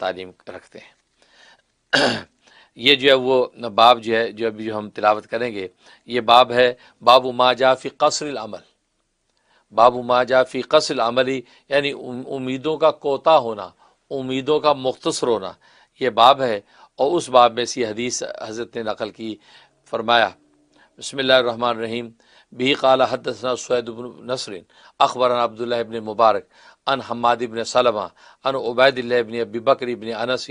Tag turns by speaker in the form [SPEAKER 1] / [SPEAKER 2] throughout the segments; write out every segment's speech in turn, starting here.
[SPEAKER 1] تعلیم رکھتے ہیں۔ یہ جو ہے وہ باب جو ہے جو ابھی جو ہم تلاوت کریں گے، یہ باب ہے باب ما جاء فی قصر العمل، باب ما جاء فی قصر العملی، یعنی امیدوں کا کوتا ہونا، امیدوں کا مختصر ہونا، یہ باب ہے۔ اور اس باب میں سی حدیث حضرت نے نقل کی، فرمایا بسم اللہ الرحمن الرحیم، بھی قال حدثنا سوید بن نصر اخبرنا عبداللہ ابن مبارک ان حماد ابن سلمہ ان عبید اللہ ابن ابی بکر ابن انس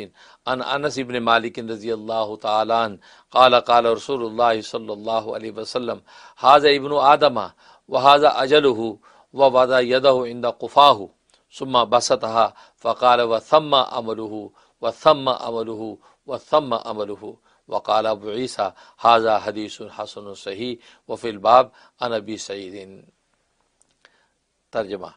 [SPEAKER 1] ان انس ابن مالک رضی اللہ تعالی عنہ قال قال رسول اللہ صلی اللہ علیہ وسلم ھذا ابن آدم وھذا اجلہ ووضع یدہ عند قفاہ ثم بسطها فقال وثم عملہ وثم عملہ وثم عملہ وقال ابو عیسیٰ ھذا حدیث حسن صحیح وفی الباب عن ابی سعید۔ ترجمہ،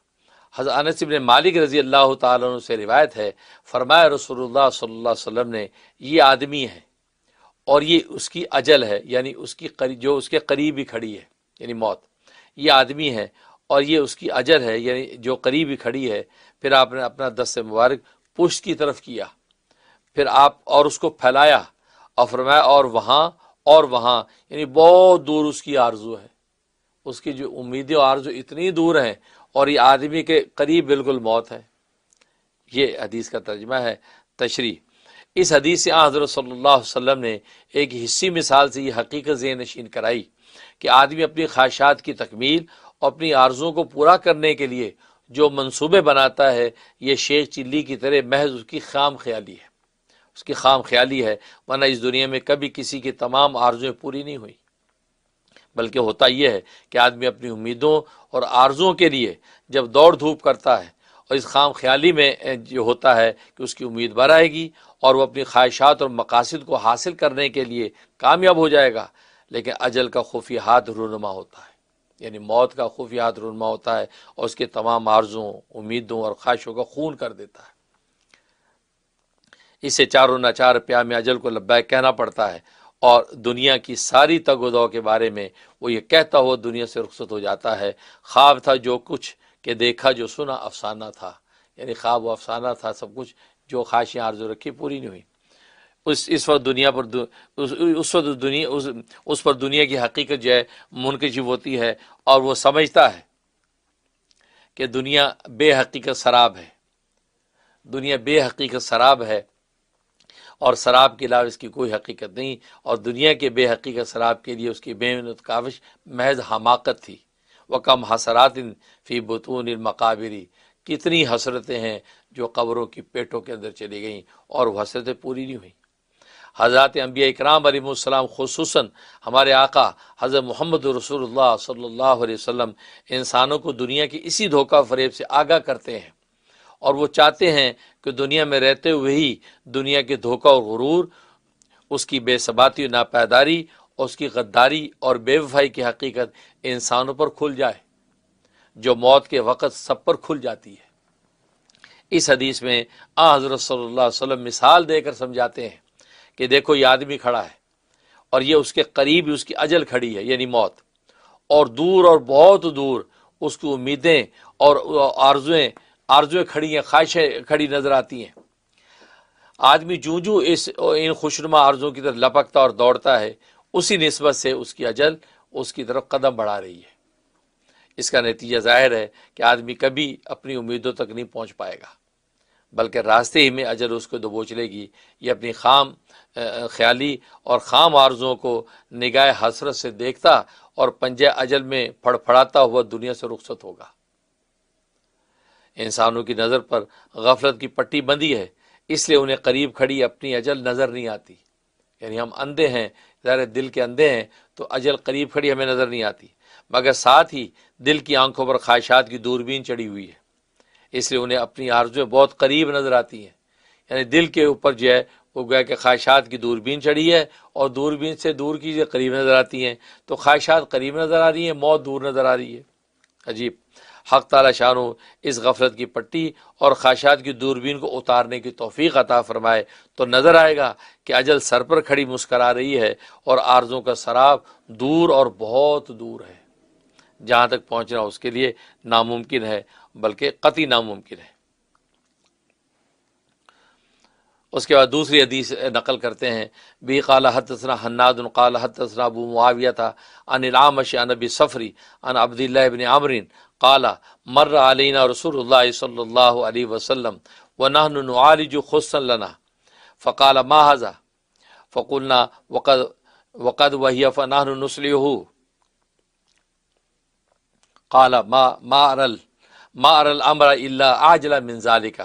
[SPEAKER 1] حضرت انس بن مالک رضی اللہ تعالیٰ عنہ سے روایت ہے، فرمایا رسول اللہ صلی اللہ علیہ وسلم نے، یہ آدمی ہے اور یہ اس کی اجل ہے، یعنی اس کی جو اس کے قریب ہی کھڑی ہے، یعنی موت۔ یہ آدمی ہے اور یہ اس کی اجل ہے، یعنی جو قریب ہی کھڑی ہے۔ پھر آپ نے اپنا دست مبارک پشت کی طرف کیا، پھر آپ اور اس کو پھیلایا اور فرمایا اور وہاں، یعنی بہت دور اس کی آرزو ہے، اس کی جو امیدیں اور آرزو اتنی دور ہیں، اور یہ آدمی کے قریب بالکل موت ہے۔ یہ حدیث کا ترجمہ ہے۔ تشریح، اس حدیث سے حضرت صلی اللہ علیہ وسلم نے ایک حصی مثال سے یہ حقیقت ذہن نشین کرائی کہ آدمی اپنی خواہشات کی تکمیل اور اپنی آرزوؤں کو پورا کرنے کے لیے جو منصوبے بناتا ہے، یہ شیخ چلی کی طرح محض اس کی خام خیالی ہے، اس کی خام خیالی ہے، ورنہ اس دنیا میں کبھی کسی کی تمام آرزویں پوری نہیں ہوئی۔ بلکہ ہوتا یہ ہے کہ آدمی اپنی امیدوں اور آرزوؤں کے لیے جب دوڑ دھوپ کرتا ہے اور اس خام خیالی میں جو ہوتا ہے کہ اس کی امید بڑھ آئے گی اور وہ اپنی خواہشات اور مقاصد کو حاصل کرنے کے لیے کامیاب ہو جائے گا، لیکن اجل کا خفیہ ہاتھ رونما ہوتا ہے، یعنی موت کا خفیہ ہاتھ رونما ہوتا ہے اور اس کے تمام آرزوؤں، امیدوں اور خواہشوں کا خون کر دیتا ہے۔ اسے چاروں ناچار پیام اجل کو لبیک کہنا پڑتا ہے، اور دنیا کی ساری تگ و دو کے بارے میں وہ یہ کہتا ہوا دنیا سے رخصت ہو جاتا ہے، خواب تھا جو کچھ کہ دیکھا جو سنا افسانہ تھا، یعنی خواب و افسانہ تھا، سب کچھ جو خواہشیں آرزو رکھی پوری نہیں ہوئی۔ اس وقت دنیا پر اس پر دنیا کی حقیقت جو ہے منکشف ہوتی ہے، اور وہ سمجھتا ہے کہ دنیا بے حقیقت سراب ہے، دنیا بے حقیقت سراب ہے، اور سراب کے علاوہ اس کی کوئی حقیقت نہیں، اور دنیا کے بے حقیقت سراب کے لیے اس کی بے منت کاوش محض حماقت تھی۔ وَكَمْ حَسَرَاتٍ فِي بُطُونِ الْمَقَابِرِ، کتنی حسرتیں ہیں جو قبروں کی پیٹوں کے اندر چلی گئیں اور وہ حسرتیں پوری نہیں ہوئیں۔ حضرات انبیاء اکرام علیہ السلام، خصوصاً ہمارے آقا حضرت محمد رسول اللہ صلی اللہ علیہ وسلم، انسانوں کو دنیا کی اسی دھوکہ فریب سے آگاہ کرتے ہیں، اور وہ چاہتے ہیں کہ دنیا میں رہتے ہوئے ہی دنیا کے دھوکہ اور غرور، اس کی بے ثباتی و ناپائیداری، اس کی غداری اور بے وفائی کی حقیقت انسانوں پر کھل جائے، جو موت کے وقت سب پر کھل جاتی ہے۔ اس حدیث میں حضرت صلی اللہ علیہ وسلم مثال دے کر سمجھاتے ہیں کہ دیکھو یہ آدمی کھڑا ہے اور یہ اس کے قریب اس کی اجل کھڑی ہے، یعنی موت، اور دور اور بہت دور اس کی امیدیں اور آرزویں کھڑی ہیں، خواہشیں کھڑی نظر آتی ہیں۔ آدمی جوں ان خوشنما آرزوؤں کی طرف لپکتا اور دوڑتا ہے، اسی نسبت سے اس کی اجل اس کی طرف قدم بڑھا رہی ہے۔ اس کا نتیجہ ظاہر ہے کہ آدمی کبھی اپنی امیدوں تک نہیں پہنچ پائے گا، بلکہ راستے ہی میں اجل اس کو دبوچ لے گی۔ یہ اپنی خام خیالی اور خام آرزوؤں کو نگاہ حسرت سے دیکھتا اور پنجہ اجل میں پھڑپھڑاتا ہوا دنیا سے رخصت ہوگا۔ انسانوں کی نظر پر غفلت کی پٹی بندھی ہے، اس لیے انہیں قریب کھڑی اپنی اجل نظر نہیں آتی، یعنی ہم اندھے ہیں، ظاہر دل کے اندھے ہیں تو اجل قریب کھڑی ہمیں نظر نہیں آتی، مگر ساتھ ہی دل کی آنکھوں پر خواہشات کی دوربین چڑھی ہوئی ہے، اس لیے انہیں اپنی آرزویں بہت قریب نظر آتی ہیں۔ یعنی دل کے اوپر جو ہے وہ گویا کہ خواہشات کی دوربین چڑھی ہے، اور دوربین سے دور کی قریب نظر آتی ہیں، تو خواہشات قریب نظر آ رہی ہیں، موت دور نظر آ رہی ہے۔ عجیب، حق تعالی شانو اس غفلت کی پٹی اور خواہشات کی دوربین کو اتارنے کی توفیق عطا فرمائے، تو نظر آئے گا کہ اجل سر پر کھڑی مسکرا رہی ہے اور آرزوں کا سراب دور اور بہت دور ہے، جہاں تک پہنچنا اس کے لیے ناممکن ہے، بلکہ قطعی ناممکن ہے۔ اس کے بعد دوسری حدیث نقل کرتے ہیں، بی قال حدثنا حناد قال حدثنا ابو معاویہ عن العامش عن ابی صفری عن عبد اللہ بن عمرو قال مر علینا رسول اللہ صلی اللہ علیہ وسلم ونحن نعالج خصا لنا فقال ما هذا فقلنا وقد وهي فنحن نصلحه قال ما ارى الامر الا عاجل من ذلك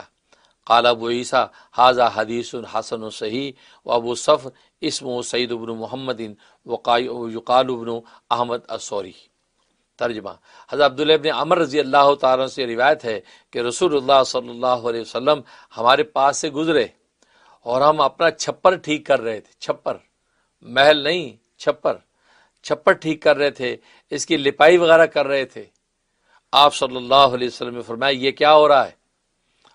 [SPEAKER 1] قال ابو عیسیٰ هذا حدیث حسن صحیح وابو صفر اسمه سعید بن محمد ويقال ابن احمد السوری۔ ترجمہ، حضرت عبداللہ ابن عمر رضی اللہ تعالیٰ سے روایت ہے کہ رسول اللہ صلی اللہ علیہ وسلم ہمارے پاس سے گزرے اور ہم اپنا چھپر ٹھیک کر رہے تھے، چھپر، محل نہیں، چھپر ٹھیک کر رہے تھے، اس کی لپائی وغیرہ کر رہے تھے۔ آپ صلی اللہ علیہ وسلم نے فرمایا یہ کیا ہو رہا ہے؟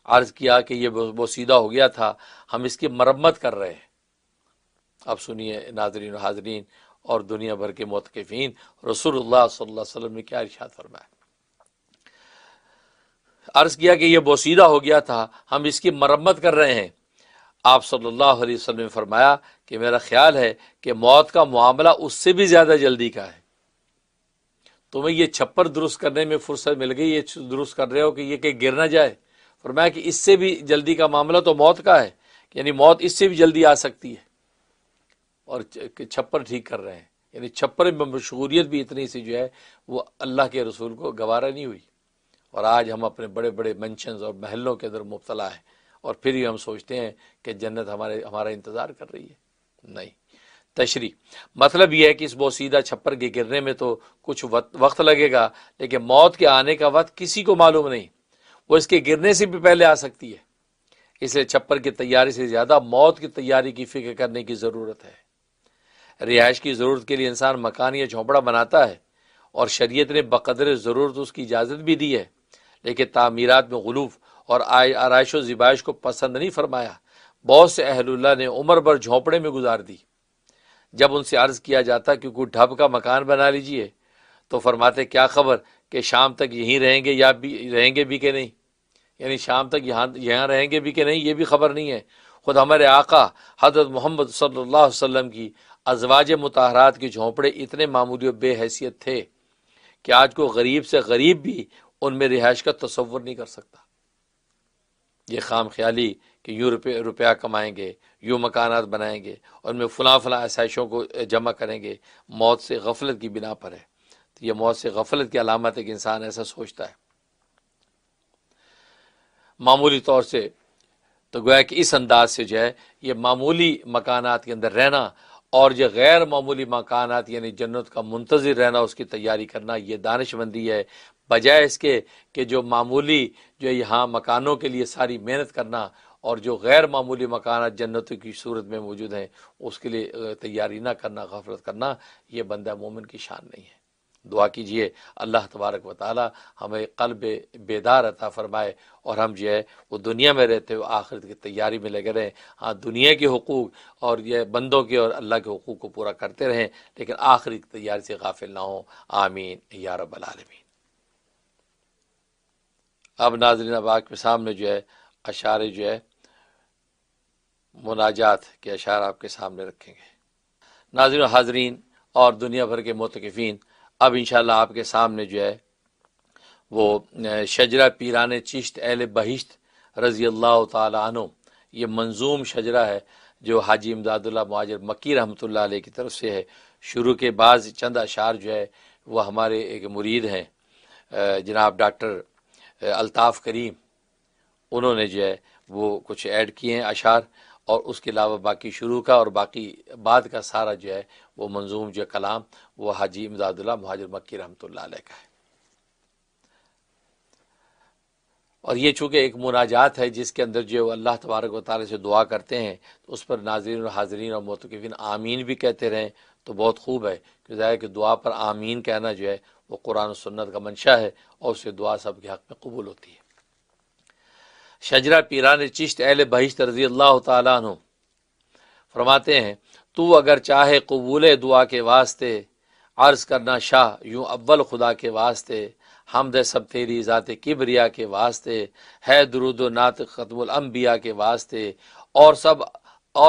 [SPEAKER 1] عرض کیا کہ یہ بوسیدہ ہو گیا تھا، ہم اس کی مرمت کر رہے ہیں۔ اب سنیے ناظرین و حاضرین اور دنیا بھر کے معتکفین، رسول اللہ صلی اللہ علیہ وسلم نے کیا ارشاد فرمایا۔ عرض کیا کہ یہ بوسیدہ ہو گیا تھا، ہم اس کی مرمت کر رہے ہیں۔ آپ صلی اللہ علیہ وسلم نے فرمایا کہ میرا خیال ہے کہ موت کا معاملہ اس سے بھی زیادہ جلدی کا ہے۔ تمہیں یہ چھپر درست کرنے میں فرصت مل گئی، یہ درست کر رہے ہو کہ یہ کہ گر نہ جائے۔ فرمایا کہ اس سے بھی جلدی کا معاملہ تو موت کا ہے، یعنی موت اس سے بھی جلدی آ سکتی ہے، اور چھپر ٹھیک کر رہے ہیں، یعنی چھپر میں مشغولیت بھی اتنی سی جو ہے وہ اللہ کے رسول کو گوارا نہیں ہوئی۔ اور آج ہم اپنے بڑے بڑے منشنز اور محلوں کے اندر مبتلا ہیں، اور پھر بھی ہم سوچتے ہیں کہ جنت ہمارا انتظار کر رہی ہے۔ نہیں۔ تشریح، مطلب یہ ہے کہ اس بوسیدہ چھپر کے گرنے میں تو کچھ وقت لگے گا، لیکن موت کے آنے کا وقت کسی کو معلوم نہیں، وہ اس کے گرنے سے بھی پہلے آ سکتی ہے۔ اس لیے چھپر کی تیاری سے زیادہ موت کی تیاری کی فکر کرنے کی ضرورت ہے۔ رہائش کی ضرورت کے لیے انسان مکان یا جھونپڑا بناتا ہے، اور شریعت نے بقدر ضرورت اس کی اجازت بھی دی ہے، لیکن تعمیرات میں غلو اور آرائش و زیبائش کو پسند نہیں فرمایا۔ بہت سے اہل اللہ نے عمر بھر جھونپڑے میں گزار دی۔ جب ان سے عرض کیا جاتا کہ کوئی ڈھب کا مکان بنا لیجئے تو فرماتے کیا خبر کہ شام تک یہیں رہیں گے یا رہیں گے بھی کہ نہیں، یعنی شام تک یہاں رہیں گے بھی کہ نہیں یہ بھی خبر نہیں ہے۔ خود ہمارے آقا حضرت محمد صلی اللہ علیہ وسلم کی ازواج مطہرات کے جھونپڑے اتنے معمولی و بے حیثیت تھے کہ آج کو غریب سے غریب بھی ان میں رہائش کا تصور نہیں کر سکتا۔ یہ خام خیالی کہ یوں روپیہ کمائیں گے، یوں مکانات بنائیں گے، اور ان میں فلاں آسائشوں کو جمع کریں گے، موت سے غفلت کی بنا پر ہے۔ تو یہ موت سے غفلت کی علامت ہے کہ انسان ایسا سوچتا ہے۔ معمولی طور سے تو گویا کہ اس انداز سے جو ہے یہ معمولی مکانات کے اندر رہنا اور یہ غیر معمولی مکانات یعنی جنت کا منتظر رہنا، اس کی تیاری کرنا، یہ دانش مندی ہے، بجائے اس کے کہ جو معمولی جو یہاں مکانوں کے لیے ساری محنت کرنا اور جو غیر معمولی مکانات جنتوں کی صورت میں موجود ہیں اس کے لیے تیاری نہ کرنا، غفلت کرنا، یہ بندہ مومن کی شان نہیں ہے۔ دعا کیجئے اللہ تبارک و تعالی ہمیں قلب بیدار عطا فرمائے اور ہم جو ہے وہ دنیا میں رہتے ہوئے آخرت کی تیاری میں لگے رہیں۔ ہاں، دنیا کے حقوق اور یہ بندوں کے اور اللہ کے حقوق کو پورا کرتے رہیں، لیکن آخرت کی تیاری سے غافل نہ ہوں۔ آمین یا رب العالمین۔ اب ناظرین اب آپ کے سامنے جو ہے اشعار جو ہے مناجات کے اشعار آپ کے سامنے رکھیں گے۔ ناظرین و حاضرین اور دنیا بھر کے معتکفین، اب انشاءاللہ آپ کے سامنے جو ہے وہ شجرہ پیران چشت اہل بہشت رضی اللہ تعالی عنہ، یہ منظوم شجرہ ہے جو حاجی امداد اللہ مہاجر مکی رحمۃ اللہ علیہ کی طرف سے ہے۔ شروع کے بعض چند اشعار جو ہے وہ ہمارے ایک مرید ہیں جناب ڈاکٹر الطاف کریم، انہوں نے جو ہے وہ کچھ ایڈ کیے ہیں اشعار، اور اس کے علاوہ باقی شروع کا اور باقی بعد کا سارا جو ہے وہ منظوم جو کلام وہ حاجی امداد اللہ مہاجر مکی رحمۃ اللہ علیہ کا ہے۔ اور یہ چونکہ ایک مناجات ہے جس کے اندر جو اللہ تبارک و تعالی سے دعا کرتے ہیں تو اس پر ناظرین و حاضرین اور معتکفین آمین بھی کہتے رہیں تو بہت خوب ہے، کہ ظاہر کہ دعا پر آمین کہنا جو ہے وہ قرآن و سنت کا منشا ہے، اور اس سے دعا سب کے حق میں قبول ہوتی ہے۔ شجرہ پیران چشت اہل بہشت رضی اللہ تعالیٰ عنہ فرماتے ہیں تو اگر چاہے قبول دعا کے واسطے، عرض کرنا شاہ یوں اول خدا کے واسطے، حمد سب تیری ذات کبریا کے واسطے، ہے درود و نعت ختم الانبیاء کے واسطے، اور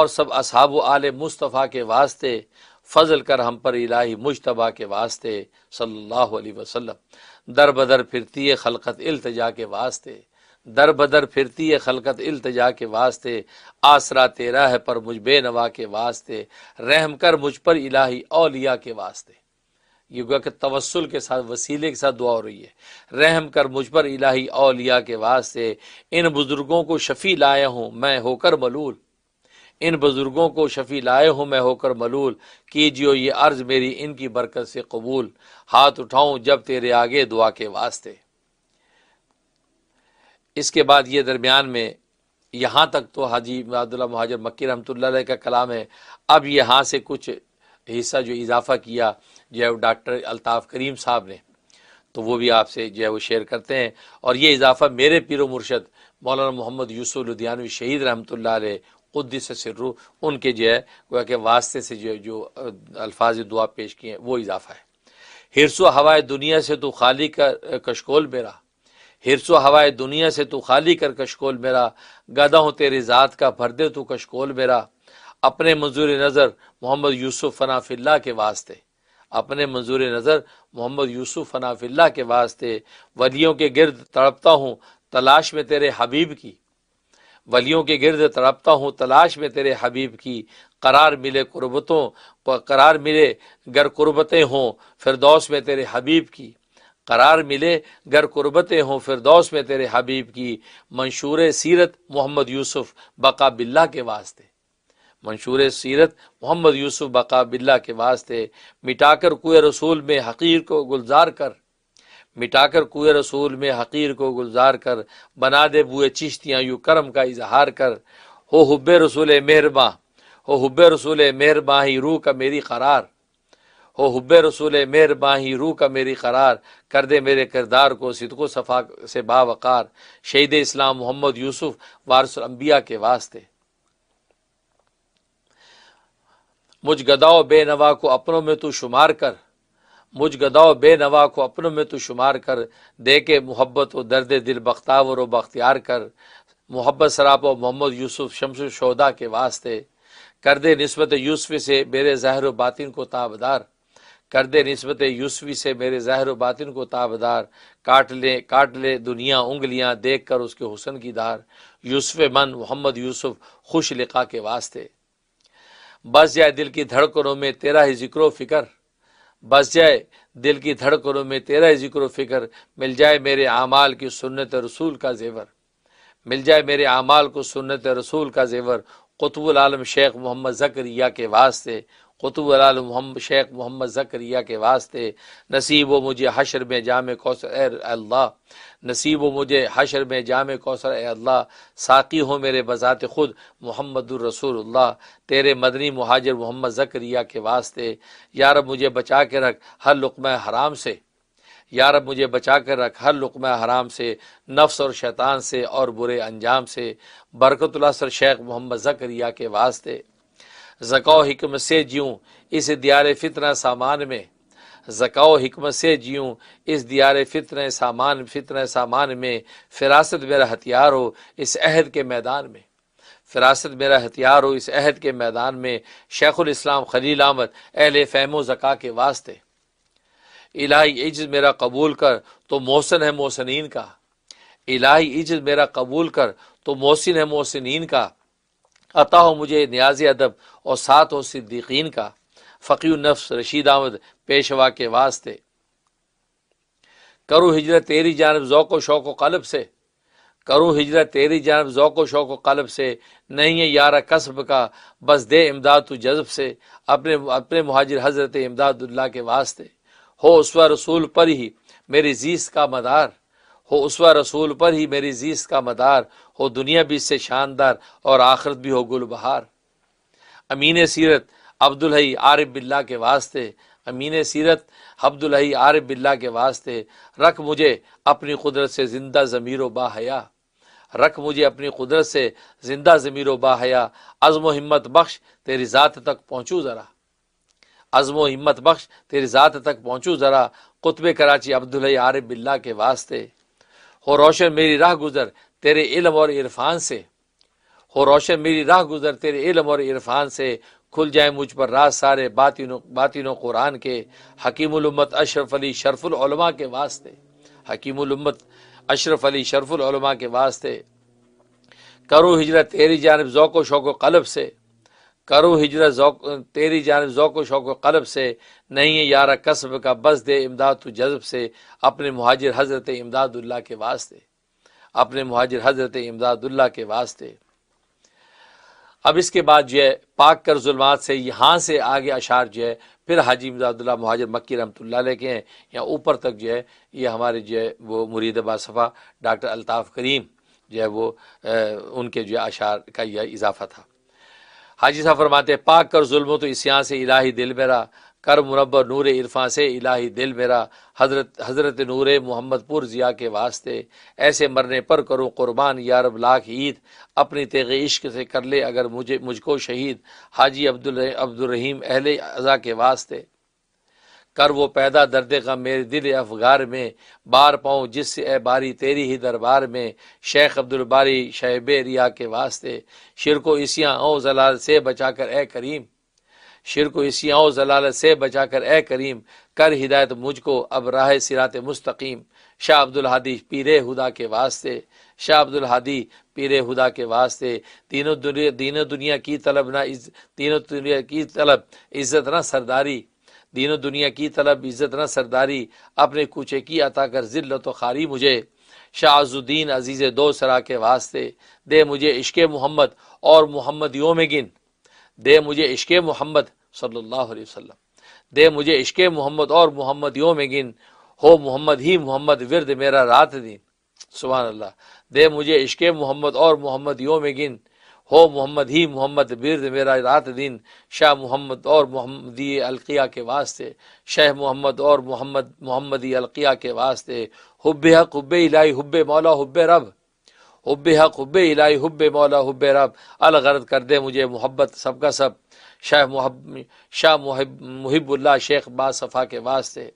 [SPEAKER 1] سب اصحاب و آل مصطفیٰ کے واسطے فضل کر ہم پر الہی مجتبیٰ کے واسطے صلی اللہ علیہ وسلم۔ در بدر پھرتی ہے خلقت التجا کے واسطے، در بدر پھرتی ہے خلقت التجا کے واسطے، آسرا تیرا ہے پر مجھ بے نوا کے واسطے، رحم کر مجھ پر الہی اولیاء کے واسطے۔ یہ گویا کہ توسل کے ساتھ، وسیلے کے ساتھ دعا ہو رہی ہے۔ رحم کر مجھ پر الہی اولیاء کے واسطے، ان بزرگوں کو شفیع لایا ہوں میں ہو کر ملول، ان بزرگوں کو شفیع لائے ہوں میں ہو کر ملول، کیجیو یہ عرض میری ان کی برکت سے قبول، ہاتھ اٹھاؤں جب تیرے آگے دعا کے واسطے۔ اس کے بعد یہ درمیان میں یہاں تک تو حاجی عبداللہ مہاجر مکی رحمۃ اللہ علیہ کا کلام ہے۔ اب یہاں سے کچھ حصہ جو اضافہ کیا جو ہے وہ ڈاکٹر الطاف کریم صاحب نے، تو وہ بھی آپ سے جو ہے وہ شیئر کرتے ہیں۔ اور یہ اضافہ میرے پیر و مرشد مولانا محمد یوسف لدھیانوی شہید رحمۃ اللہ علیہ قدس سرہ ان کے جو ہے گویا کہ واسطے سے جو الفاظ دعا پیش کیے ہیں وہ اضافہ ہے۔ حرص و ہوائے دنیا سے تو خالی کر کشکول میرا، حرص و ہوائے دنیا سے تو خالی کر کشکول میرا، گدا ہوں تیری ذات کا بھر دے تو کشکول میرا، اپنے منظور نظر محمد یوسف فنا فی اللہ کے واسطے، اپنے منظور نظر محمد یوسف فنا فی اللہ کے واسطے، ولیوں کے گرد تڑپتا ہوں تلاش میں تیرے حبیب کی، ولیوں کے گرد تڑپتا ہوں تلاش میں تیرے حبیب کی، قرار ملے قربتوں قرار ملے گر قربتیں ہوں فردوس میں تیرے حبیب کی، قرار ملے گر قربتیں ہوں فردوس میں تیرے حبیب کی، منشور سیرت محمد یوسف بقا باللہ کے واسطے، منشور سیرت محمد یوسف بقا باللہ کے واسطے، مٹا کر کوئے رسول میں حقیر کو گلزار کر، مٹا کر کوئے رسول میں حقیر کو گلزار کر، بنا دے بوئے چشتیاں یوں کرم کا اظہار کر، ہو حب رسول مہرباں، ہو حب رسول مہرباں ہی روح کا میری قرار، ہو حب رسول مہرباں ہی روح کا میری قرار، کر دے میرے کردار کو صدق و صفا سے باوقار، شہید اسلام محمد یوسف وارث الانبیاء کے واسطے، مجھ گداؤ بے نوا کو اپنوں میں تو شمار کر، مجھ گداؤ بے نوا کو اپنوں میں تو شمار کر، دے کے محبت و درد دل بختاور و بختیار کر، محبت سراپا محمد یوسف شمس الشہداء کے واسطے، کر دے نسبت یوسفی سے میرے ظاہر و باطن کو تابدار، کر دے نسبت یوسفی سے میرے ظاہر و باطن کو تابدار، کاٹ لے دنیا انگلیاں دیکھ کر اس کے حسن کی دھار، یوسف من محمد یوسف خوش لقا کے واسطے، بس جائے دل کی دھڑکنوں میں تیرا ہی ذکر و فکر، بس جائے دل کی دھڑکنوں میں تیرا ہی ذکر و فکر، مل جائے میرے اعمال کی سنت رسول کا زیور، مل جائے میرے اعمال کو سنت رسول کا زیور، قطب العالم شیخ محمد زکریا کے واسطے، قطب العالم شیخ محمد زکریا کے واسطے، نصیب و مجھے حشر میں جام کوثر اے اللہ، نصیب و مجھے حشر میں جام کوثر اے اللہ، ساقی ہو میرے بذات خود محمد الرسول اللہ، تیرے مدنی مہاجر محمد زکریا کے واسطے، یا رب مجھے بچا کے رکھ ہر لقمہ حرام سے، یا رب مجھے بچا کر رکھ ہر لقمہ حرام سے، نفس اور شیطان سے اور برے انجام سے، برکت الاثر شیخ محمد زکریا کے واسطے، زکاء و حکمت سے جیوں اس دیار فتنہ سامان میں، زکاء و حکمت سے جیوں اس دیار فتنہ سامان میں، فراست میرا ہتھیار ہو اس عہد کے میدان میں، فراست میرا ہتھیار ہو اس عہد کے میدان میں، شیخ الاسلام خلیل احمد اہل فہم و ذکا کے واسطے، الہی عجز میرا قبول کر تو محسن ہے محسنین کا، الہی عجز میرا قبول کر تو محسن ہے محسنین کا، عطا ہو مجھے نیاز ادب اور ساتھ ہو صدیقین کا، فقی النفس رشید احمد پیشوا کے واسطے، کرو ہجرت تیری جانب ذوق و شوق و قلب سے، کرو ہجرت تیری جانب ذوق و شوق و قلب سے، نہیں ہے یارہ کسب کا بس دے امداد تو جذب سے، اپنے مہاجر حضرت امداد اللہ کے واسطے، ہو اسوہ رسول پر ہی میری زیست کا مدار، ہو اسوہ رسول پر ہی میری زیست کا مدار، ہو دنیا بھی اس سے شاندار اور آخرت بھی ہو گل بہار، امین سیرت عبدالحی عارف باللہ کے واسطے، امین سیرت عبدالحی عارف باللہ کے واسطے، رکھ مجھے اپنی قدرت سے زندہ ضمیر و باحیا، رکھ مجھے اپنی قدرت سے زندہ ضمیر و باحیا، عزم و ہمت بخش تیری ذات تک پہنچوں ذرا، عزم و ہمت بخش تیری ذات تک پہنچوں ذرا، قطب کراچی عبدالحی عارف باللہ کے واسطے، ہو روشن میری راہ گزر تیرے علم اور عرفان سے، ہو روشن میری راہ گزر تیرے علم اور عرفان سے، کھل جائیں مجھ پر راز سارے باطن و قرآن کے، حکیم الامت اشرف علی شرف العلماء کے واسطے، حکیم الامت اشرف علی شرف العلماء کے واسطے، کرو ہجرت تیری جانب ذوق و شوق و قلب سے، کرو ہجرت تیری جانب ذوق و شوق و قلب سے، نہیں ہے یارہ کسب کا بس دے امداد تو جذب سے، اپنے مہاجر حضرت امداد اللہ کے واسطے، اپنے مہاجر حضرت امداد اللہ کے واسطے۔ اب اس کے بعد جو ہے پاک کر ظلمات سے، یہاں سے آگے اشعار جو ہے پھر حاجی امداد اللہ مہاجر مکی رحمۃ اللہ علیہ کے ہیں، یا اوپر تک جو ہے یہ ہمارے جو ہے وہ مرید باصفا ڈاکٹر الطاف کریم جو ہے وہ ان کے جو ہے اشعار کا یہ اضافہ تھا۔ حاجی صاحب فرماتے ہیں پاک کر ظلم و تو عصیاں سے الہی دل میرا، کر منور نور عرفاں سے الہی دل میرا، حضرت نور محمد پور ضیاء کے واسطے، ایسے مرنے پر کروں قربان یا رب لاکھ عید، اپنی تیغ عشق سے کر لے اگر مجھ کو شہید، حاجی عبدالرحیم اہل عزا کے واسطے، کر وہ پیدا درد غم میرے دل افغار میں، بار پاؤں جس سے اے باری تیری ہی دربار میں، شیخ عبدالباری شہب ریا کے واسطے، شرک و عصیاں او ضلال سے بچا کر اے کریم، شرک و عصیاں و ضلالت سے بچا کر اے کریم، کر ہدایت مجھ کو اب راہ صراط مستقیم، شاہ عبدالہادی پیر خدا کے واسطے، شاہ عبدالہادی پیر خدا کے واسطے، دین و دنیا کی طلب نہ دین و دنیا کی طلب عزت نہ سرداری، دین و دنیا کی طلب عزت نہ سرداری، اپنے کوچے کی عطا کر ذلت و خواری مجھے، شاہ عز الدین عزیز دو سرا کے واسطے، دے مجھے عشق محمد اور محمد یوم گن، دے مجھے عشق محمد صلی اللہ علیہ وسلم، دے مجھے عشق محمد اور محمد یوم گن، ہو محمد ہی محمد ورد میرا رات دن، سبحان اللہ، دے مجھے عشق محمد اور محمد یوم گن، ہو محمد ہی محمد ورد میرا رات دن، شاہ محمد اور محمدی القیہ کے واسطے، شیخ محمد اور محمدی القیہ کے واسطے، حب حق حب الہی حب مولا حب رب، حب حق حب الہی حب مولا حب رب، الغرض کر دے مجھے محبت سب کا سب، شاہ محب اللہ شیخ باصفا کے واسطے،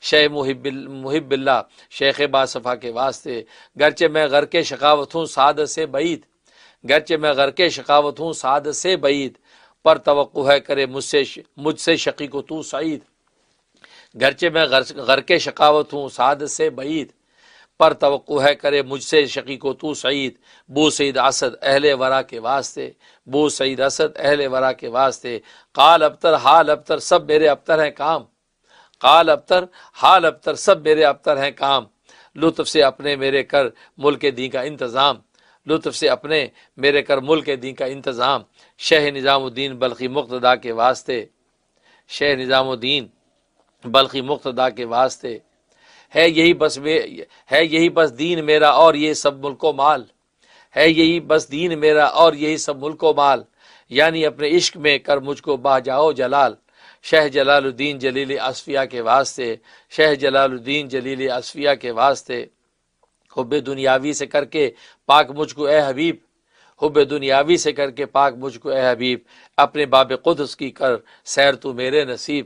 [SPEAKER 1] شیخ محب اللہ شیخ باصفا کے واسطے، گرچہ میں غرق شقاوت ہوں سعادت سے بعید، گرچہ میں غرق شقاوت ہوں سعادت سے بعید، پر توقع ہے کرے مجھ سے شقی کو تو سعید، گرچہ میں غرق شقاوت ہوں سعادت سے بعید، پر توقع ہے کرے مجھ سے شقی کو تو سعید، بو سعید اسد اہل ورا کے واسطے، بو سعید اسد اہل ورا کے واسطے، قال ابتر حال ابتر سب میرے ابتر ہیں کام، قال ابتر حال ابتر سب میرے ابتر ہیں کام، لطف سے اپنے میرے کر ملک دین کا انتظام، لطف سے اپنے میرے کر ملک دین کا انتظام، شہ نظام الدین بلخی مقتدا کے واسطے، شہ نظام الدین بلخی مقتدا کے واسطے، ہے یہی بس دین میرا اور یہ سب ملک و مال، ہے یہی بس دین میرا اور یہی سب ملک و مال، یعنی اپنے عشق میں کر مجھ کو با جاؤ جلال، شہ جلال الدین جلیل اصفیہ کے واسطے، شہ جلال الدین جلیل اصفیہ کے واسطے، حب دنیاوی سے کر کے پاک مجھ کو اے حبیب، حب دنیاوی سے کر کے پاک مجھ کو اے حبیب، اپنے باب قدس کی کر سیر تو میرے نصیب،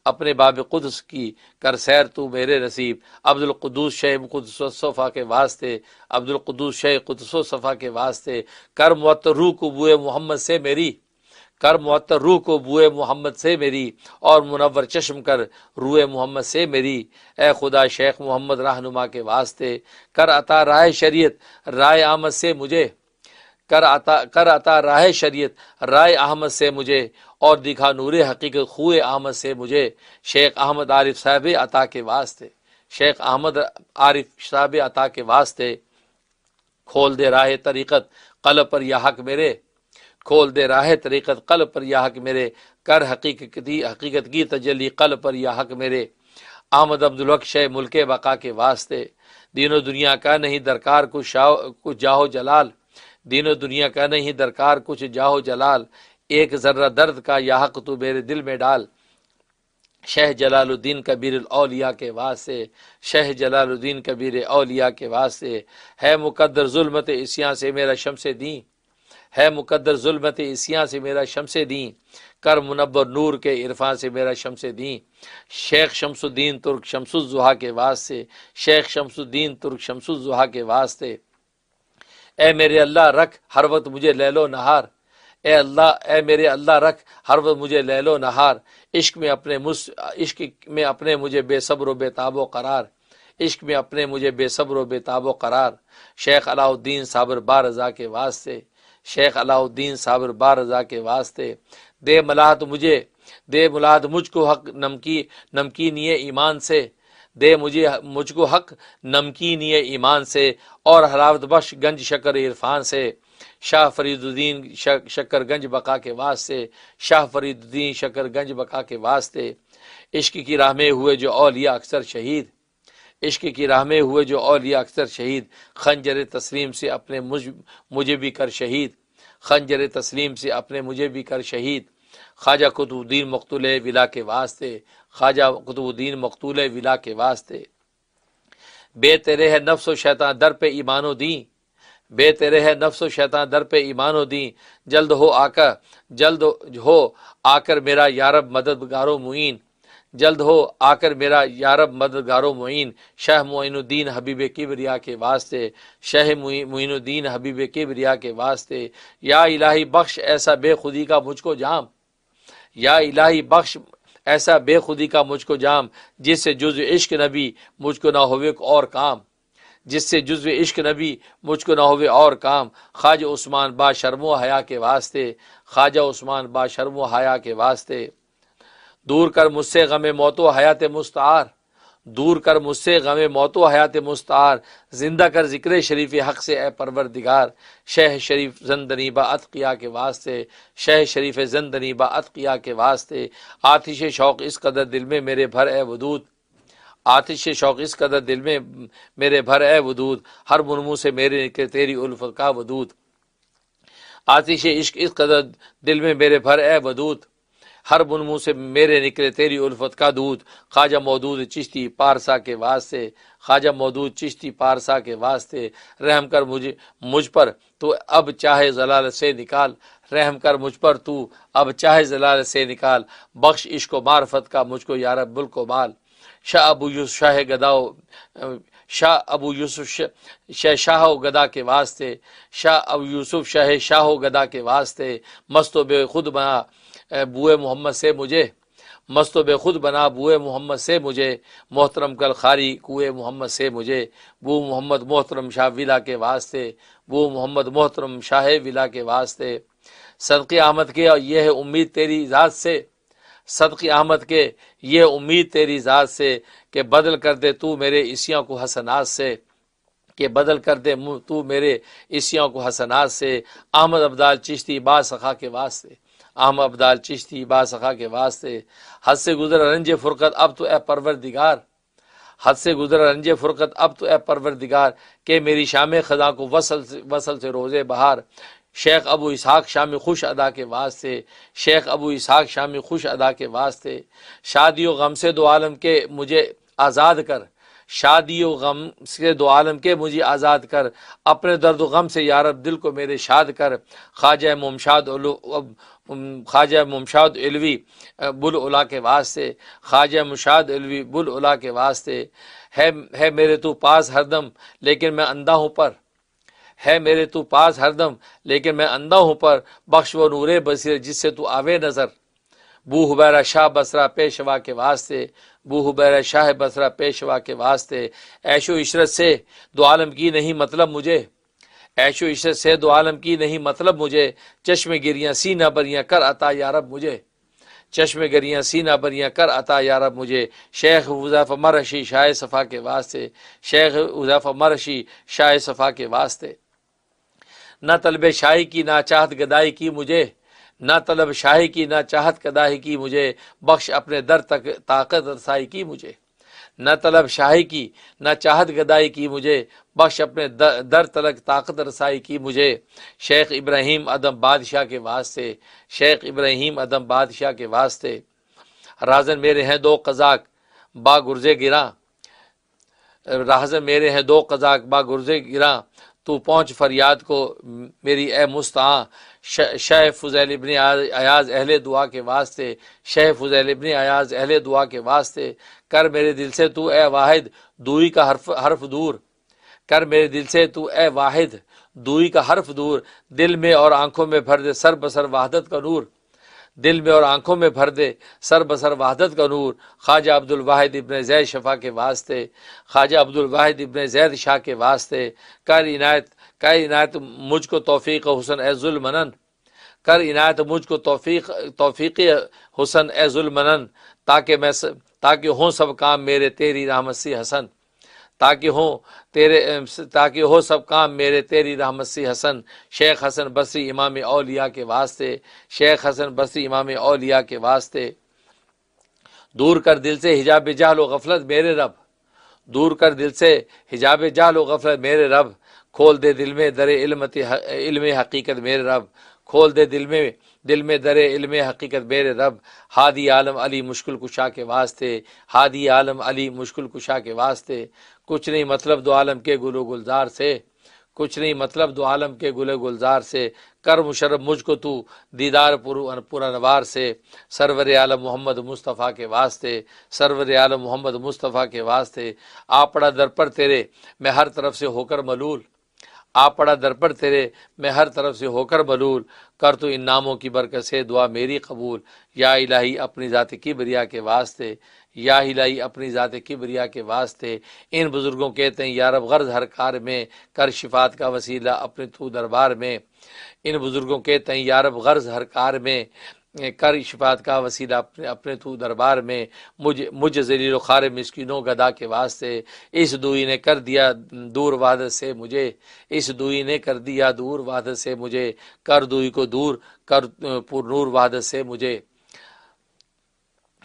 [SPEAKER 1] اپنے باب قدس کی کر سیر تو میرے نصیب، عبدالقدوس شیخ قدس و صفا کے واسطے، عبدالقدوس شیخ قدس و صفا کے واسطے، کر معطر روح کو بوئے محمد سے میری، کر معطر روح کو بوئے محمد سے میری، اور منور چشم کر روح محمد سے میری، اے خدا شیخ محمد رہنما کے واسطے، کر عطا راہ شریعت رائے آمد سے مجھے، کر عطا راہ شریعت رائے احمد سے مجھے، اور دکھا نور حقیقت خوئے احمد سے مجھے، شیخ احمد عارف صاحب عطا کے واسطے، شیخ احمد عارف صاحب عطا کے واسطے، کھول دے راہ طریقت قلب پر یا حق میرے، کھول دے راہ طریقت قلب پر یا حق میرے، کر حقیقت کی تجلی قلب پر یا حق میرے، احمد عبدالحق شہ ملک بقا کے واسطے، دین و دنیا کا نہیں درکار کچھ جاہو جلال، دین و دنیا کا نہیں درکار کچھ جاہو جلال، ایک ذرہ درد کا یا حق تو میرے دل میں ڈال، شہ جلال الدین کبیر الاولیاء کے واسطے، شہ جلال الدین کبیر اولیاء کے واسطے، ہے مقدر ظلمت عصیاں سے میرا شمس دین، ہے مقدر ظلمت عصیاں سے میرا شمس دین، کر منور نور کے عرفان سے میرا شمس دین، شیخ شمس الدین ترک شمس الضحیٰ کے واسطے، شیخ شمس الدین ترک شمس الضحیٰ کے واسطے، اے میرے اللہ رکھ ہر وقت مجھے لیل و نہار، اے میرے اللہ رکھ ہر وقت مجھے لیل و نہار، عشق میں اپنے مجھے بے صبر و بے تاب و قرار، عشق میں اپنے مجھے بے صبر و بے تاب و قرار، شیخ علاء الدین صابر با رضا کے واسطے، شیخ علاء الدین صابر با رضا کے واسطے، دے ملاحت مجھ کو حق نمکینی ایمان سے، دے مجھ کو حق نمکینی ایمان سے، اور حلاوت بخش گنج شکر عرفان سے، شاہ فرید الدین شکر گنج بقا کے واسطے، شاہ فرید الدین شکر گنج بقا کے واسطے، عشق کی راہ میں ہوئے جو اولیاء اکثر شہید، عشق کی راہ میں ہوئے جو اولیاء اکثر شہید، خنجر تسلیم سے اپنے مجھے بھی کر شہید، خنجر تسلیم سے اپنے مجھے بھی کر شہید، خواجہ قطب الدین مقتول ولا کے واسطے، خواجہ قطب الدین مقتول ولا کے واسطے، بے تیرے ہے نفس و شیطان در پہ ایمان و دین، بے تیرے ہے نفس و شیطان در پہ ایمان و دین، جلد ہو آ کر میرا یارب مددگار و معین، جلد ہو آ کر میرا یارب مددگار و معین، شاہ معین الدین حبیب کبریا کے واسطے، شاہ معین الدین حبیب کبریا کے واسطے، یا الہی بخش ایسا بے خودی کا مجھ کو جام، یا الہی بخش ایسا بے خودی کا مجھ کو جام، جس سے جز عشق نبی مجھ کو نہ ہوئے اور کام، جس سے جزو عشق نبی مجھ کو نہ ہوئے اور کام، خواجہ عثمان با شرم و حیا کے واسطے، خواجہ عثمان با شرم و حیا کے واسطے، دور کر مجھ سے غم موت و حیات مستعار، دور کر مجھ سے غم موت و حیات مستعار، زندہ کر ذکر شریف حق سے اے پروردگار، شہ شریف زندنی با اتقیا کے واسطے، شہ شریف زندنی با اتقیا کے واسطے، آتش شوق اس قدر دل میں میرے بھر اے ودود، آتش شوق اس قدر دل میں میرے بھر اے ودود، ہر منمو سے میرے نکلے تیری الفت کا ودود، آتش عشق اس قدر دل میں میرے بھر اے ودود، ہر منمو سے میرے نکلے تیری الفت کا دودھ، خواجہ مودود چشتی پارسا کے واسطے، خواجہ مودود چشتی پارسا کے واسطے، رحم کر مجھ پر تو اب چاہے ضلالت سے نکال، رحم کر مجھ پر تو اب چاہے ضلالت سے نکال، بخش عشق و معرفت کا مجھ کو یا رب الکمال، شاہ ابو یوسف شاہ و گدا کے واسطے، شاہ ابو یوسف شاہ و گدا کے واسطے، مست و بے خود بنا بوئے محمد سے مجھے، مست و بے خود بنا بوئے محمد سے مجھے، محترم کل خاری کوئے محمد سے مجھے، بو محمد محترم شاہ ولا کے واسطے، بو محمد محترم شاہ ولا کے واسطے، صدقے احمد کے یہ ہے امید تیری ذات سے، صدقے احمد کے یہ امید تیری ذات سے، کہ بدل کر دے تو میرے عصیوں کو حسنات سے، کہ بدل کر دے تو میرے عصیوں کو حسنات سے، احمد عبدال چشتی با سخا کے واسطے، احمد عبدال چشتی با سخا کے واسطے، حد سے گزر رنج فرقت اب تو اے پروردگار، حد سے گزر رنج فرقت اب تو اے پروردگار، کہ میری شام خزاں کو وصل سے روزے بہار، شیخ ابو اسحاق شام خوش ادا کے واسطے، شیخ ابو اسحاق شام خوش ادا کے واسطے، شادی و غم سے دو عالم کے مجھے آزاد کر، شادی و غم سے دو عالم کے مجھے آزاد کر، اپنے درد و غم سے یارب دل کو میرے شاد کر، خواجہ ممشاد علوی بل اولا کے واسطے، خواجہ مشاد علوی بل اولا کے واسطے، ہے میرے تو پاس ہردم لیکن میں اندھا ہوں پر، ہے میرے تو پاس ہردم لیکن میں اندھا ہوں پر، بخش و نور بصیر جس سے تو آوے نظر، بو حبیرہ شاہ بصرہ پیشوا کے واسطے، بو حبیرہ شاہ بصرہ پیشوا کے واسطے، عیش و عشرت سے دو عالم کی نہیں مطلب مجھے، عیش و عشرت سے دو عالم کی نہیں مطلب مجھے، چشم گریاں سینہ بریاں کر عطا یا رب مجھے، چشم گریاں سینہ بریاں کر عطا یا رب مجھے، شیخ حذیفہ مرشی شاہ صفا کے واسطے، شیخ حذیفہ مرشی شاہ صفا کے واسطے، نہ طلب شاہی کی نہ چاہت گدائی کی مجھے، نہ طلب شاہی کی نہ چاہت گدائی کی مجھے، بخش اپنے در تک طاقت رسائی کی مجھے، نہ طلب شاہی کی نہ چاہت گدائی کی مجھے، بخش اپنے در تلک طاقت رسائی کی مجھے، شیخ ابراہیم ادم بادشاہ کے واسطے، شیخ ابراہیم ادم بادشاہ کے واسطے، رازن میرے ہیں دو قزاق با گرزے گراں، رازن میرے ہیں دو قزاق با گرزے گراں، تو پہنچ فریاد کو میری اے مستعان، شیخ فضیل ابن ایاز اہل دعا کے واسطے، شیخ فضیل ابن ایاز اہل دعا کے واسطے، کر میرے دل سے تو اے واحد دوئی کا حرف دور، کر میرے دل سے تو اے واحد دوئی کا حرف دور، دل میں اور آنکھوں میں بھر دے سر بسر وحدت کا نور، دل میں اور آنکھوں میں بھر دے سر بسر وحدت کا نور، خواجہ عبد الواحد ابن زید شفا کے واسطے، خواجہ عبد الواحد ابن زید شاہ کے واسطے، کر عنایت مجھ کو توفیق حسن اے ذوالمنن، کر عنایت مجھ کو توفیق حسن اے ذوالمنن، تاکہ ہوں سب کام میرے تیری رحمت سے حسن، تاکہ ہو سب کام میرے تیری رحمت سے حسن، شیخ حسن بصری امام اولیاء کے واسطے، شیخ حسن بصری امام اولیاء کے واسطے، دور کر دل سے حجاب جہل و غفلت میرے رب، دور کر دل سے حجاب جہل و غفلت میرے رب، کھول دے دل میں در علم حقیقت میرے رب، کھول دے دل میں در علم حقیقت میرے رب، ہادی عالم علی مشکل کشا کے واسطے، ہادی عالم علی مشکل کشا کے واسطے، کچھ نہیں مطلب دو عالم کے گل و گلزار سے، کچھ نہیں مطلب دو عالم کے گل و گلزار سے، کر مشرب مجھ کو تو دیدار پرانوار سے، سرور عالم محمد مصطفیٰ کے واسطے، سرور عالم محمد مصطفیٰ کے واسطے، آ پڑا در پر تیرے میں ہر طرف سے ہو کر ملول، آ پڑا در پر تیرے میں ہر طرف سے ہو کر ملول، کر تو ان ناموں کی برکت سے دعا میری قبول، یا الہی اپنی ذات کبریا کے واسطے، یا الہی اپنی ذات کبریا کے واسطے، ان بزرگوں کہتے ہیں یا رب غرض ہر کار میں، کر شفاعت کا وسیلہ اپنے تو دربار میں، ان بزرگوں کہتے ہیں یا رب غرض ہر کار میں، کر شفاعت کا وسیلہ اپنے تو دربار میں، مجھ ذلیل و خوار مسکینوں گدا کے واسطے، اس دوئی نے کر دیا دور وحدت سے مجھے، اس دوئی نے کر دیا دور وحدت سے مجھے، کر دوئی کو دور کر پر نور وحدت سے مجھے،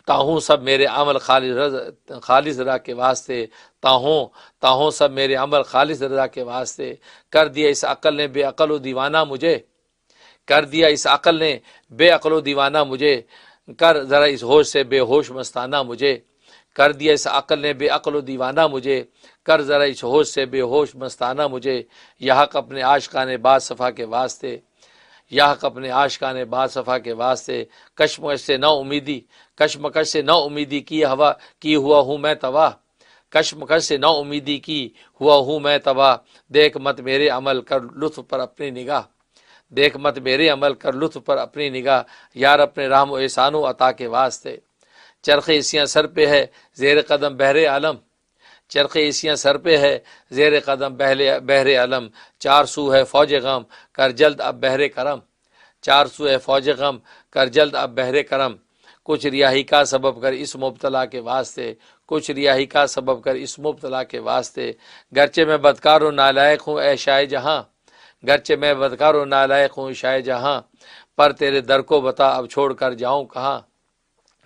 [SPEAKER 1] تاہوں سب میرے عمل خالص رضا کے واسطے، تاہوں سب میرے عمل خالص رضا کے واسطے، کر دیا اس عقل نے بے عقل و دیوانہ مجھے، کر دیا اس عقل نے بے عقل و دیوانہ مجھے، کر ذرا اس ہوش سے بے ہوش مستانہ مجھے، کر دیا اس عقل نے بے عقل و دیوانہ مجھے، کر ذرا اس ہوش سے بے ہوش مستانہ مجھے، یا حق اپنے عاشقان باد صفا کے واسطے، یا حق اپنے عاشقان باد صفا کے واسطے، کشمکش سے نہ امیدی کی ہوا ہوں میں تباہ، کشمکش سے نہ امیدی کی ہوا ہوں میں تباہ، دیکھ مت میرے عمل کر لطف پر اپنی نگاہ، دیکھ مت میرے عمل کر لطف پر اپنی نگاہ، یار اپنے رحم و احسان و عطا کے واسطے، چرخ عیسیاں سر پہ ہے زیر قدم بحر عالم، چرخ عیسیاں سر پہ ہے زیر قدم بحر علم، چار سو ہے فوج غم کر جلد اب بحر کرم، چار سو ہے فوج غم کر جلد اب بحر کرم، کچھ رہائی کا سبب کر اس مبتلا کے واسطے، کچھ رہائی کا سبب کر اس مبتلا کے واسطے، گرچہ میں بدکار و نالائق ہوں اے شاہ جہاں، گرچہ میں بدکار و نالائق ہوں شاہ جہاں، پر تیرے در کو بتا اب چھوڑ کر جاؤں کہاں،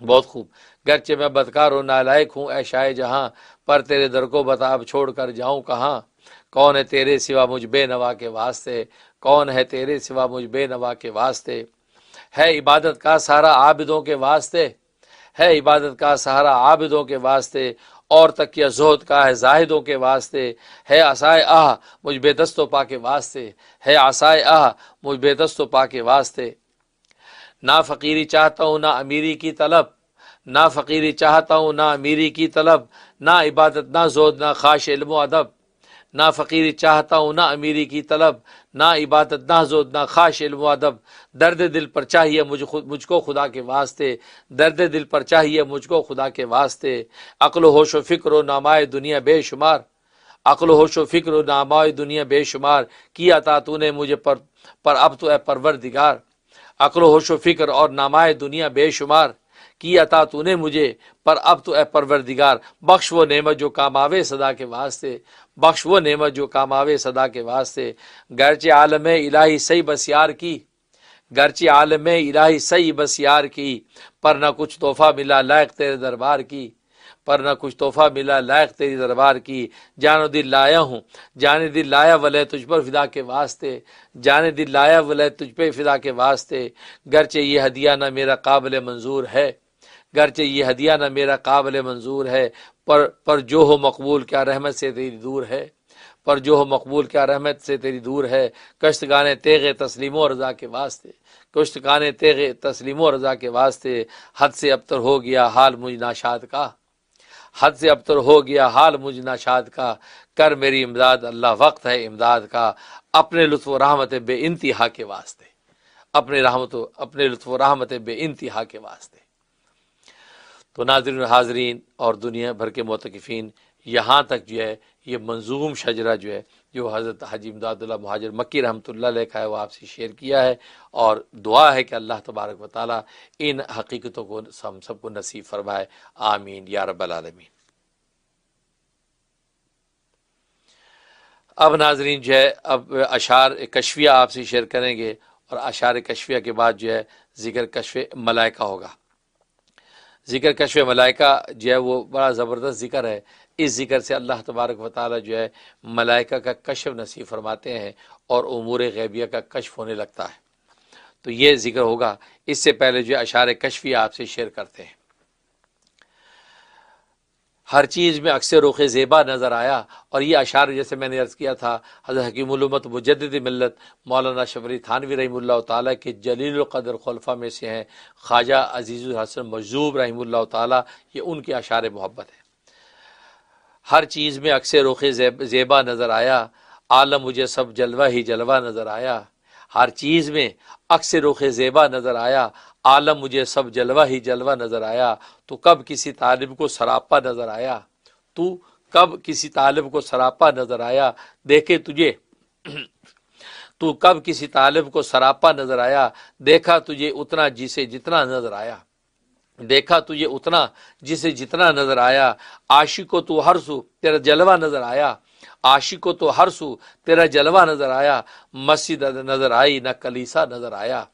[SPEAKER 1] بہت خوب، گرچہ میں بدکار و نالائق ہوں اے شاہ جہاں، پر تیرے در کو بتا اب چھوڑ کر جاؤں کہاں، کون ہے تیرے سوا مجھ بے نوا کے واسطے، کون ہے تیرے سوا مجھ بے نوا کے واسطے، ہے عبادت کا سہارا عابدوں کے واسطے، ہے عبادت کا سہارا عابدوں کے واسطے، اور تکیہ زہد کا ہے زاہدوں کے واسطے، ہے عصائے آہ مجھ بے دست و پا کے واسطے، ہے عصائے آہ مجھ بے دست و پا کے واسطے، نہ فقیری چاہتا ہوں نہ امیری کی طلب، نہ فقیری چاہتا ہوں نہ امیری کی طلب، نہ عبادت نہ زہد نہ خواش علم و ادب، نہ فقیری چاہتا ہوں نہ امیری کی طلب، نہ عبادت نہ زہد نہ خواش علم و ادب، درد دل پر چاہیے مجھ کو خدا کے واسطے، درد دل پر چاہیے مجھ کو خدا کے واسطے، عقل و ہوش و فکر و نامائے دنیا بے شمار، عقل و ہوش و فکر و نامائے دنیا بے شمار، کی عطا تو نے مجھے پر اب تو اے پروردگار، عقل و ہوش و فکر اور نامائے دنیا بے شمار، کی عطا تو نے مجھے پر اب تو اے پروردگار، بخش وہ نعمت جو کام آوے صدا کے واسطے، بخش وہ نعمت جو کام آوے صدا کے واسطے، گرچہ عالم الہی صحیح بس یار کی، گرچہ عالم الہی صحیح بس یار کی، پر نہ کچھ تحفہ ملا لائق تیرے دربار کی، پر نہ کچھ تحفہ ملا لائق تیری دربار کی، جان و دل لایا ہوں، جان دل لایا ولے تجھ پر فدا کے واسطے، جان دل لایا ولے تجھ پہ فدا کے واسطے، گرچہ یہ ہدیہ نہ میرا قابل منظور ہے، گرچہ یہ ہدیہ نہ میرا قابل منظور ہے، پر جو ہو مقبول کیا رحمت سے تیری دور ہے، پر جو ہو مقبول کیا رحمت سے تیری دور ہے، کشتگانے تیغ تسلیم و رضا کے واسطے، کشتگانے تیغ تسلیم و رضا کے واسطے، حد سے ابتر ہو گیا حال مجھ ناشاد کا، حد سے ابتر ہو گیا حال مجھ ناشاد کا، کر میری امداد اللہ وقت ہے امداد کا، اپنے لطف و رحمت بے انتہا کے واسطے، اپنے لطف و رحمت بے انتہا کے واسطے۔ تو ناظرین و حاضرین اور دنیا بھر کے معتکفین، یہاں تک جو ہے یہ منظوم شجرہ جو ہے جو حضرت حاجی امداد اللہ مہاجر مکی رحمۃ اللہ علیہ کا ہے وہ آپ سے شیئر کیا ہے، اور دعا ہے کہ اللہ تبارک و تعالیٰ ان حقیقتوں کو ہم سب کو نصیب فرمائے، آمین یا رب العالمین۔ اب ناظرین جو ہے اب اشعار کشفیہ آپ سے شیئر کریں گے، اور اشعار کشفیہ کے بعد جو ہے ذکر کشف ملائکہ ہوگا۔ ذکر کشف ملائکہ جو ہے وہ بڑا زبردست ذکر ہے، اس ذکر سے اللہ تبارک و تعالیٰ جو ہے ملائکہ کا کشف نصیب فرماتے ہیں اور امور غیبیہ کا کشف ہونے لگتا ہے، تو یہ ذکر ہوگا۔ اس سے پہلے جو اشعار کشفیہ آپ سے شیئر کرتے ہیں۔ ہر چیز میں اکثر رخ زیبا نظر آیا، اور یہ اشعار جیسے میں نے عرض کیا تھا حضرت حکیم الامت مجدد ملت مولانا اشرف علی تھانوی رحمہ اللہ تعالیٰ کے جلیل القدر خلفاء میں سے ہیں خواجہ عزیز الحسن مجذوب رحمہ اللہ تعالیٰ، یہ ان کے اشعار محبت ہے۔ ہر چیز میں اکثر رخ زیبا نظر آیا، عالم مجھے سب جلوہ ہی جلوہ نظر آیا۔ ہر چیز میں اکثر رخ زیبا نظر آیا، عالم مجھے سب جلوہ ہی جلوہ نظر آیا۔ تو کب کسی طالب کو سراپا نظر آیا، تو کب کسی طالب کو سراپا نظر آیا، دیکھے تجھے تو کب کسی طالب کو سراپا نظر آیا، دیکھا تجھے اتنا جسے جتنا نظر آیا، دیکھا تجھے اتنا جسے جتنا نظر آیا۔ عاشق کو تو ہر سو تیرا جلوہ نظر آیا، عاشق کو تو ہر سو تیرا جلوہ نظر آیا، مسجد نظر آئی نہ کلیسا نظر آیا۔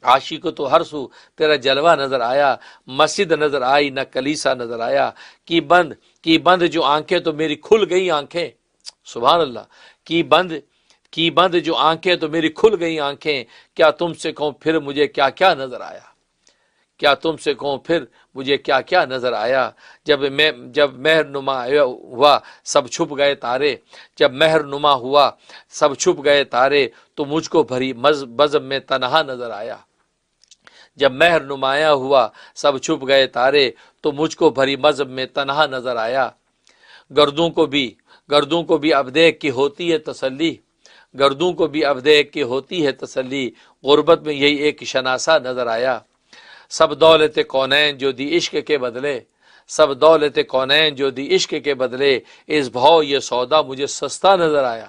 [SPEAKER 1] عاشق کو تو ہر سو تیرا جلوہ نظر آیا، مسجد نظر آئی نہ کلیسا نظر آیا۔ کی بند جو آنکھیں تو میری کھل گئی آنکھیں، سبحان اللہ، کی بند جو آنکھیں تو میری کھل گئی آنکھیں، کیا تم سے کہوں پھر مجھے کیا کیا نظر آیا، کیا تم سے کہوں پھر مجھے کیا کیا نظر آیا۔ جب مہر نما ہوا سب چھپ گئے تارے، جب مہر نما ہوا سب چھپ گئے تارے، تو مجھ کو بھری بزم میں تنہا نظر آیا۔ جب مہر نمایاں ہوا سب چھپ گئے تارے، تو مجھ کو بھری بزم میں تنہا نظر آیا۔ گردوں کو بھی اب دیکھ کے ہوتی ہے تسلی، گردوں کو بھی اب دیکھ کے ہوتی ہے تسلی، غربت میں یہی ایک شناسا نظر آیا۔ سب دولت کونین جو دی عشق کے بدلے، سب دولت کونین جو دی عشق کے بدلے، اس بھاؤ یہ سودا مجھے سستا نظر آیا۔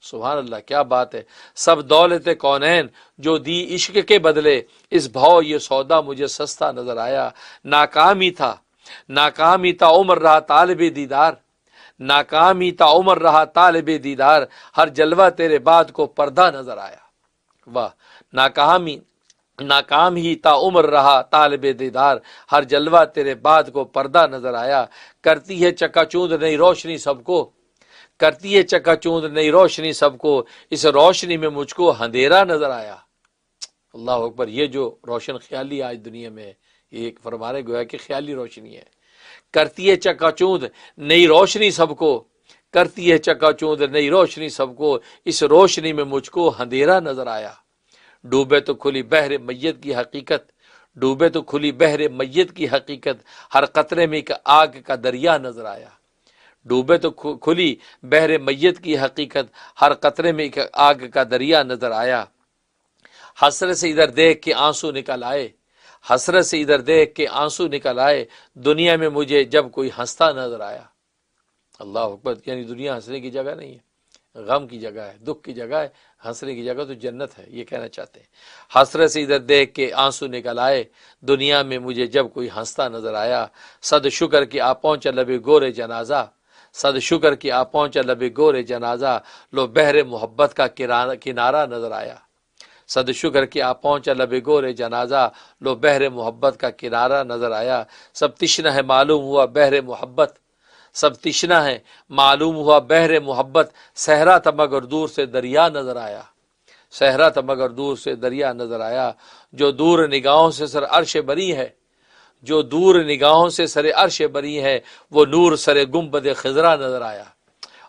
[SPEAKER 1] سبحان اللہ، کیا بات ہے۔ سب دولت کونین جو دی عشق کے بدلے، اس بھاؤ یہ سودا مجھے سستا نظر آیا۔ ناکامی تھا عمر رہا طالب دیدار، ناکامی تھا عمر رہا طالب دیدار، ہر جلوہ تیرے بعد کو پردہ نظر آیا۔ واہ، ناکام ہی تا عمر رہا طالب دیدار، ہر جلوہ تیرے بعد کو پردہ نظر آیا۔ کرتی ہے چکا چوند نئی روشنی سب کو، کرتی ہے چکا چوند نئی روشنی سب کو، اس روشنی میں مجھ کو اندھیرا نظر آیا۔ اللہ اکبر، یہ جو روشن خیالی آج دنیا میں ہے، یہ ایک فرمانے گویا کہ خیالی روشنی ہے۔ کرتی ہے چکا چوند نئی روشنی سب کو، کرتی ہے چکا چوند نئی روشنی سب کو، اس روشنی میں مجھ کو اندھیرا نظر آیا۔ ڈوبے تو کھلی بحر میت کی حقیقت، ڈوبے تو کھلی بحر میت کی حقیقت، ہر قطرے میں ایک آگ کا دریا نظر آیا۔ ڈوبے تو کھلی بحر میت کی حقیقت، ہر قطرے میں ایک آگ کا دریا نظر آیا۔ حسرت سے ادھر دیکھ کے آنسو نکل آئے، حسرت سے ادھر دیکھ کے آنسو نکل آئے، دنیا میں مجھے جب کوئی ہنستا نظر آیا۔ اللہ اکبر، یعنی دنیا ہنسنے کی جگہ نہیں ہے، غم کی جگہ ہے، دکھ کی جگہ ہے، ہنسنے کی جگہ تو جنت ہے، یہ کہنا چاہتے ہیں۔ حسرت سے ادھر دیکھ کے آنسو نکل آئے، دنیا میں مجھے جب کوئی ہنستا نظر آیا۔ صد شکر کہ آ پہنچا لبِ گورے جنازہ، صد شکر کہ آ پہنچا لبِ گورے جنازہ، لو بحر محبت کا کنارہ نظر آیا۔ صد شکر کہ آ پہنچا لبِ گورے جنازہ، لو بحر محبت کا کنارہ نظر آیا۔ سب تشنہ ہے معلوم ہوا بحر محبت، سب تشنہ ہے معلوم ہوا بحر محبت، صحرا تھا مگر دور سے دریا نظر آیا، صحرا تھا مگر دور سے دریا نظر آیا۔ جو دور نگاہوں سے سر عرش بری ہے، جو دور نگاہوں سے سر عرش بری ہے، وہ نور سر گنبد خضرا نظر آیا۔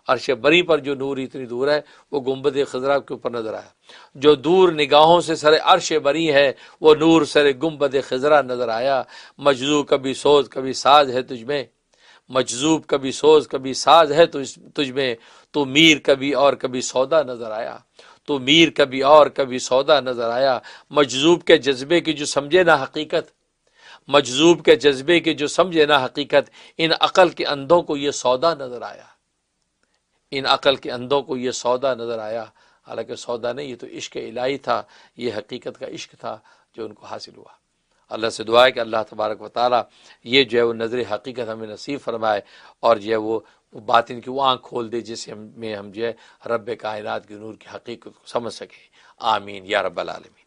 [SPEAKER 1] عرش بری پر جو نور اتنی دور ہے وہ گنبد خضرا کے اوپر نظر آیا۔ جو دور نگاہوں سے سر عرش بری ہے، وہ نور سر گنبد خضرا نظر آیا۔ مجزو کبھی سوز کبھی ساز ہے تجھ میں، مجذوب کبھی سوز کبھی ساز ہے تجھ میں، تو میر کبھی اور کبھی سودا نظر آیا، تو میر کبھی اور کبھی سودا نظر آیا، مجذوب کے جذبے کی جو سمجھے نہ حقیقت، مجذوب کے جذبے کی جو سمجھے نہ حقیقت، ان عقل کے اندھوں کو یہ سودا نظر آیا، ان عقل کے اندھوں کو یہ سودا نظر آیا۔ حالانکہ سودا نہیں، یہ تو عشق الہی تھا، یہ حقیقت کا عشق تھا جو ان کو حاصل ہوا۔ اللہ سے دعا ہے کہ اللہ تبارک و تعالی یہ جو ہے وہ نظر حقیقت ہمیں نصیب فرمائے، اور جو ہے وہ باطن کی وہ آنکھ کھول دے جس سے ہم جو ہے رب کائنات کے نور کی حقیقت کو سمجھ سکیں۔ آمین یا رب العالمین۔